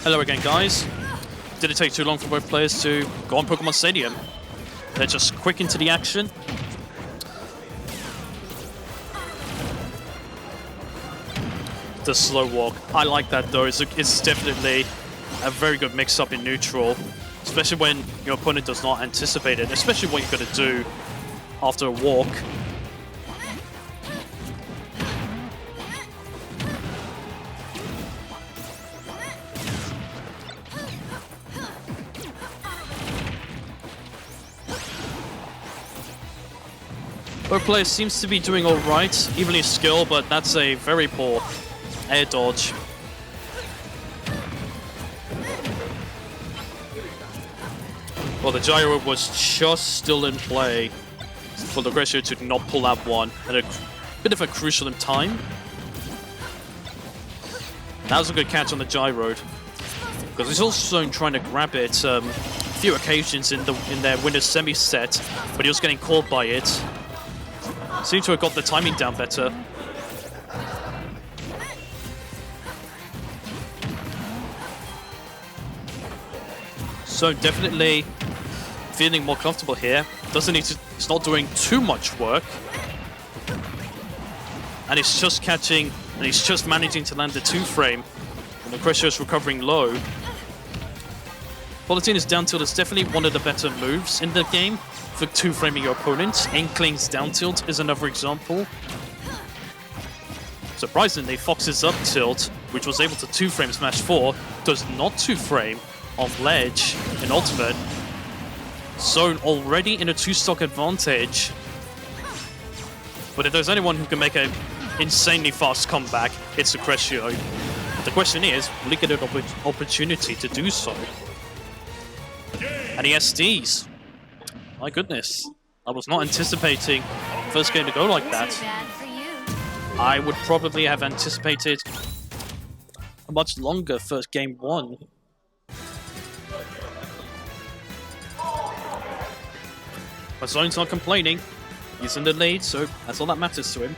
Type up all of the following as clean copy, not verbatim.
Hello again, guys. Didn't take too long for both players to go on Pokemon Stadium. They're just quick into the action. The slow walk. I like that though. It's definitely a very good mix-up in neutral, especially when your opponent does not anticipate it, especially what you're going to do after a walk. Both players seems to be doing alright, evenly skill, but that's a very poor air dodge. Well, the gyro was just still in play for Lucretio to not pull out one at a bit of a crucial time. That was a good catch on the gyro, because he's also trying to grab it a few occasions in their winner's semi set, but he was getting caught by it. Seemed to have got the timing down better. So definitely feeling more comfortable here. Doesn't need to. It's not doing too much work, and it's just catching. And he's just managing to land the 2-frame. And Lucretio is recovering low. Bulletin is down tilt is definitely one of the better moves in the game for 2-framing your opponent. Inkling's down tilt is another example. Surprisingly, Fox's up tilt, which was able to 2-frame Smash 4, does not 2-frame on ledge in Ultimate. So already in a 2-stock advantage. But if there's anyone who can make an insanely fast comeback, it's Lucretio. The question is, will he get an opportunity to do so? And he has SDs. My goodness. I was not anticipating the first game to go like that. I would probably have anticipated a much longer first game one. But Zone's not complaining. He's in the lead, so that's all that matters to him.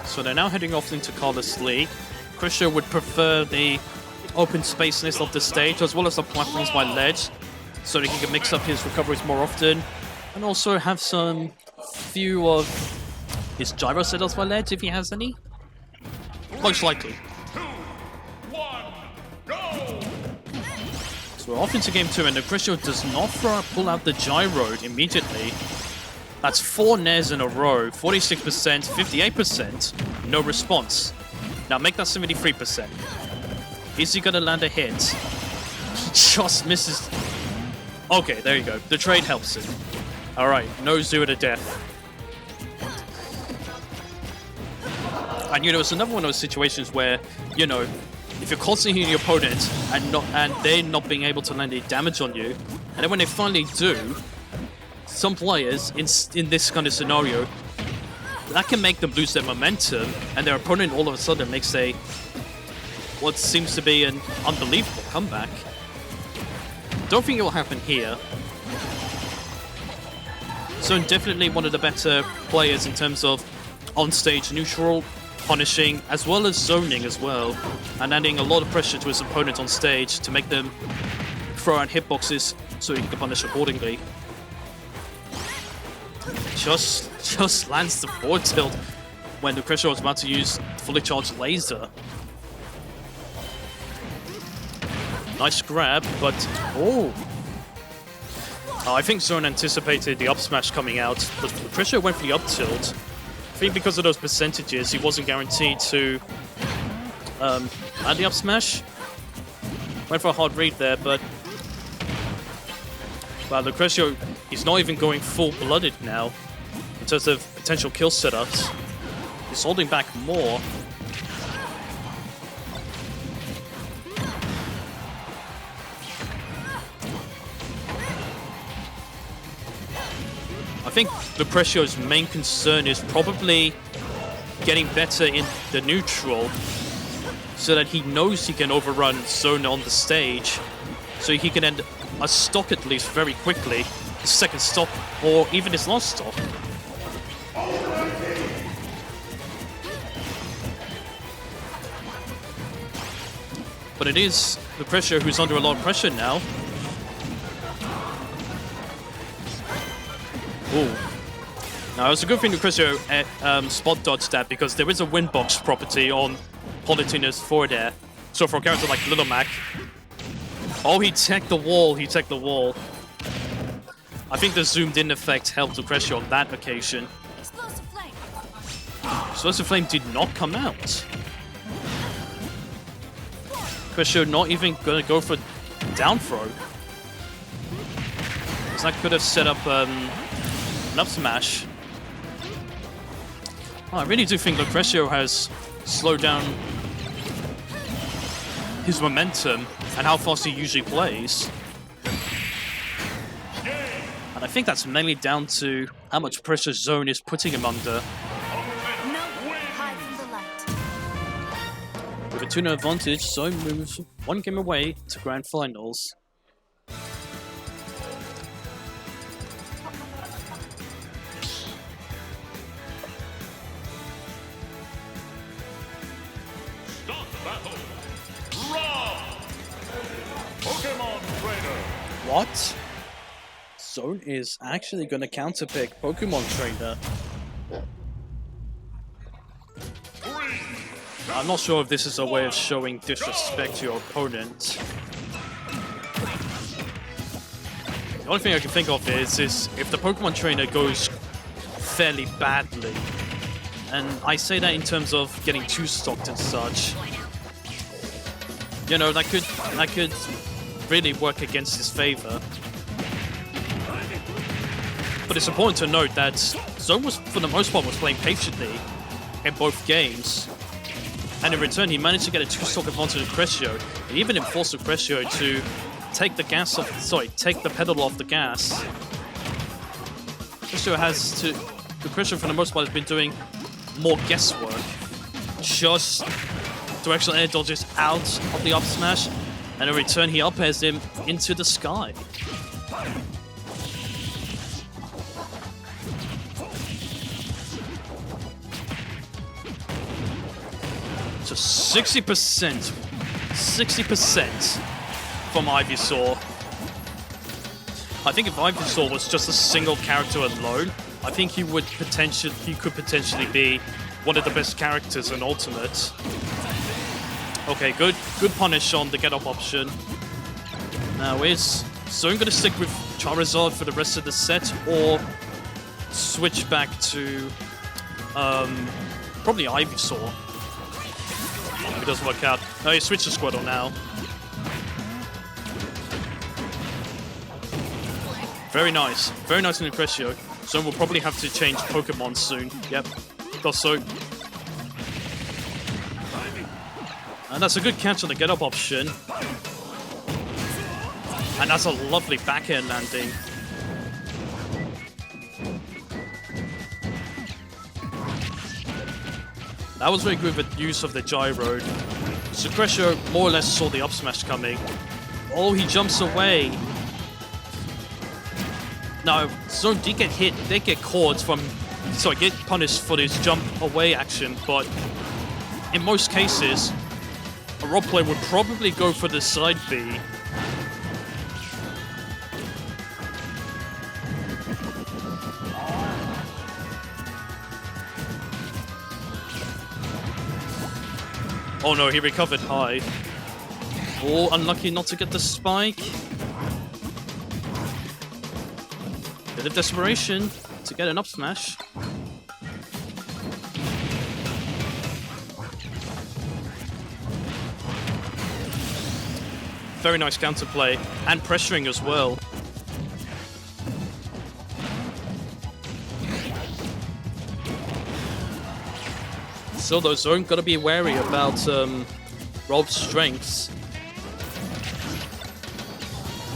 So they're now heading off into Carlos League. Lucretio would prefer the open spaceness of the stage as well as the platforms by ledge, so that he can mix up his recoveries more often, and also have some few of his gyro setups by ledge if he has any. Most likely. 2, 1, go! So we're off into game 2, and Lucretio does not pull out the gyro immediately. That's 4 nairs in a row, 46%, 58%, no response. Now make that 73%. Is he gonna land a hit? He just misses. Okay, there you go. The trade helps him. Alright, no Zoo to death. And you know, it's another one of those situations where, you know, if you're constantly hitting your opponent and they're not being able to land any damage on you, and then when they finally do, some players in this kind of scenario, that can make them lose their momentum, and their opponent all of a sudden makes what seems to be an unbelievable comeback. Don't think it will happen here. So definitely one of the better players in terms of on-stage neutral, punishing, as well as zoning as well, and adding a lot of pressure to his opponent on stage to make them throw out hitboxes so he can punish accordingly. Just lands the forward tilt when Lucretio was about to use fully charged laser. Nice grab, but I think Zone anticipated the up smash coming out, but Lucretio went for the up tilt. I think because of those percentages, he wasn't guaranteed to add the up smash. Went for a hard read there, but Lucretio, he's not even going full-blooded now in terms of potential kill setups. He's holding back more. I think Lucretio's main concern is probably getting better in the neutral so that he knows he can overrun Zone on the stage, so he can end a stock at least very quickly, his second stock, or even his last stock. But it is Lucretio who's under a lot of pressure now. Ooh. Now, it's a good thing Lucretio spot dodged that, because there is a windbox property on Palutena's forward air. So for a character like Little Mac... Oh, he teched the wall, he teched the wall. I think the zoomed-in effect helped Lucretio on that occasion. Explosive flame. Explosive Flame did not come out. Lucretio not even going to go for down throw. Because that could have set up an up smash. Oh, I really do think Lucretio has slowed down his momentum and how fast he usually plays. And I think that's mainly down to how much pressure Zone is putting him under. No hide from the light. With a 2-0 advantage, Zone moves one game away to Grand Finals. Start battle. Rob. Pokemon Trainer. What? Zone is actually going to counterpick Pokemon Trainer. I'm not sure if this is a way of showing disrespect to your opponent. The only thing I can think of is if the Pokemon Trainer goes fairly badly, and I say that in terms of getting too stocked and such, you know, that could really work against his favor. But it's important to note that Zone was, for the most part, was playing patiently in both games. And in return, he managed to get a 2-stock advantage of Lucretio, and even enforced Lucretio to take the gas off, take the pedal off the gas. Lucretio for the most part has been doing more guesswork. Just directional air dodges out of the up smash, and in return he up airs him into the sky. So 60% from Ivysaur. I think if Ivysaur was just a single character alone, I think he could potentially be one of the best characters in Ultimate. Okay, good punish on the get up option. Now is Zone gonna stick with Charizard for the rest of the set, or switch back to probably Ivysaur? If it doesn't work out. No, he switched to Squirtle now. Very nice. Very nice in Lucretio. Zone will probably have to change Pokemon soon. Yep. Does so. And that's a good catch on the get-up option. And that's a lovely back-air landing. That was very good with use of the gyro. Lucretio more or less saw the up smash coming. Oh, he jumps away. No, Zone did get hit, did get caught from... Sorry, get punished for his jump away action, but in most cases, a Rob player would probably go for the side B. Oh no, he recovered high. Oh, unlucky not to get the spike. Bit of desperation to get an up smash. Very nice counterplay, and pressuring as well. So though, Zone gotta be wary about Rob's strengths.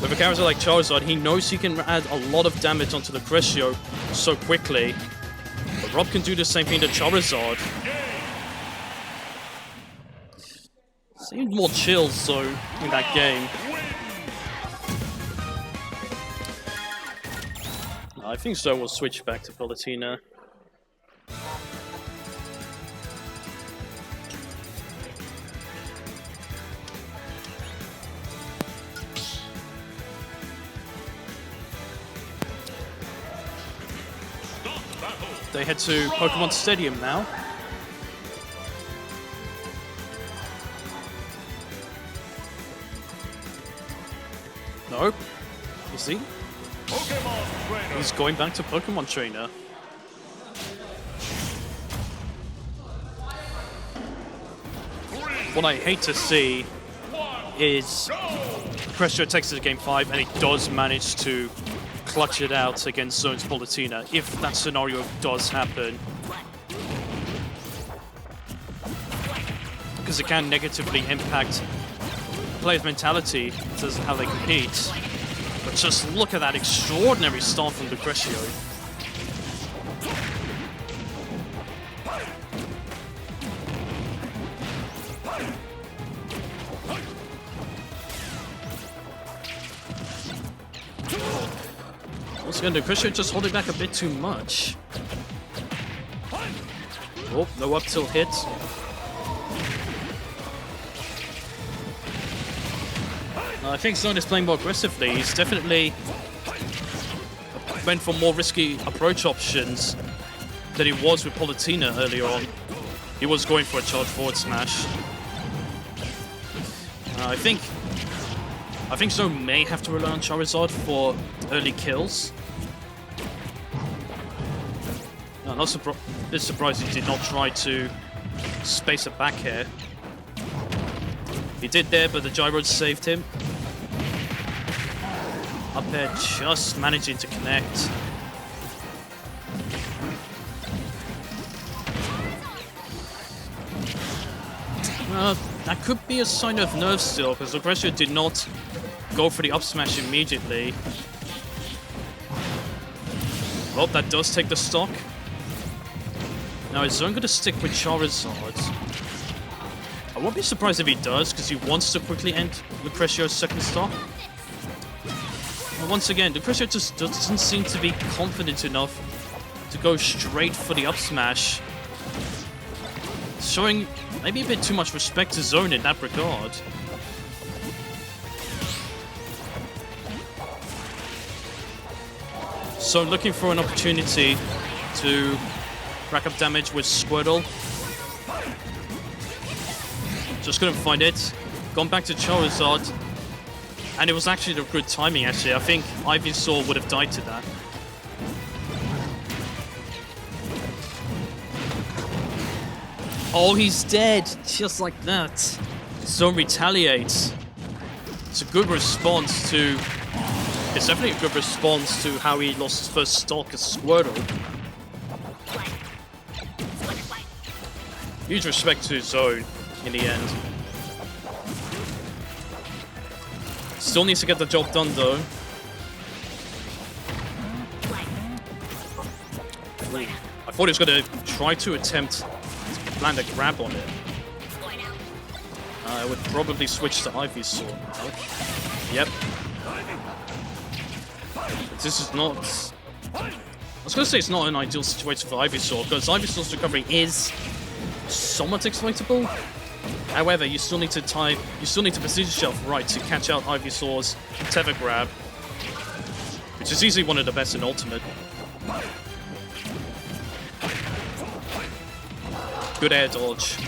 With a character like Charizard, he knows he can add a lot of damage onto the Lucretio so quickly. But Rob can do the same thing to Charizard. Seemed more chill, so in that game. I think Zone will switch back to Palutena. They head to Pokemon Stadium now. Nope. Is he? Pokemon Trainer. He's going back to Pokemon Trainer. What I hate to see is Lucretio takes it to Game 5 and he does manage to clutch it out against Zone's Palutena, if that scenario does happen. Because it can negatively impact players' mentality as how they compete. But just look at that extraordinary start from Lucretio. Once again, Lucretio just holding back a bit too much. Oh, no up tilt hit. I think Zone is playing more aggressively. He's definitely went for more risky approach options than he was with Palutena earlier on. He was going for a charge forward smash. I think Zone may have to rely on Charizard for early kills. I'm not a bit surprised he did not try to space a back air. He did there, but the gyro saved him. Up air just managing to connect. That could be a sign of nerve still, because Lucretio did not go for the up smash immediately. Well, that does take the stock. Now, is Zone going to stick with Charizard? I won't be surprised if he does, because he wants to quickly end Lucretio's second stock. And once again, Lucretio just doesn't seem to be confident enough to go straight for the up smash. Showing maybe a bit too much respect to Zone in that regard. So looking for an opportunity to rack up damage with Squirtle. Just couldn't find it. Gone back to Charizard. And it was actually the good timing, actually. I think Ivysaur would have died to that. Oh, he's dead! Just like that. Zone retaliates. It's a good response to... It's definitely a good response to how he lost his first stock as Squirtle. Huge respect to Zone in the end. Still needs to get the job done though. I thought he was going to try to attempt to land a grab on it. I would probably switch to Ivysaur now. Yep. But this is not... I was going to say it's not an ideal situation for Ivysaur, because Ivysaur's recovery is somewhat exploitable. However, you still need to position yourself right to catch out Ivysaur's tether grab, which is easily one of the best in Ultimate. Good air dodge.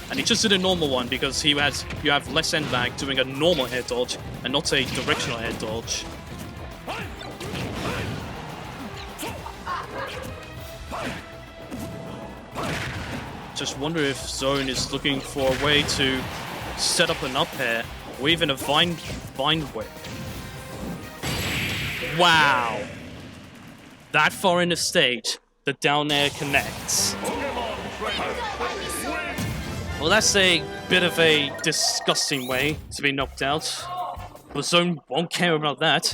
And he just did a normal one because you have less end lag doing a normal air dodge and not a directional air dodge. Just wonder if Zone is looking for a way to set up an up air or even a vine whip. Wow! That far in the stage, the down air connects. Well, that's a bit of a disgusting way to be knocked out. But Zone won't care about that.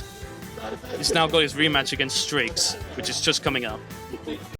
He's now got his rematch against Streaks, which is just coming up.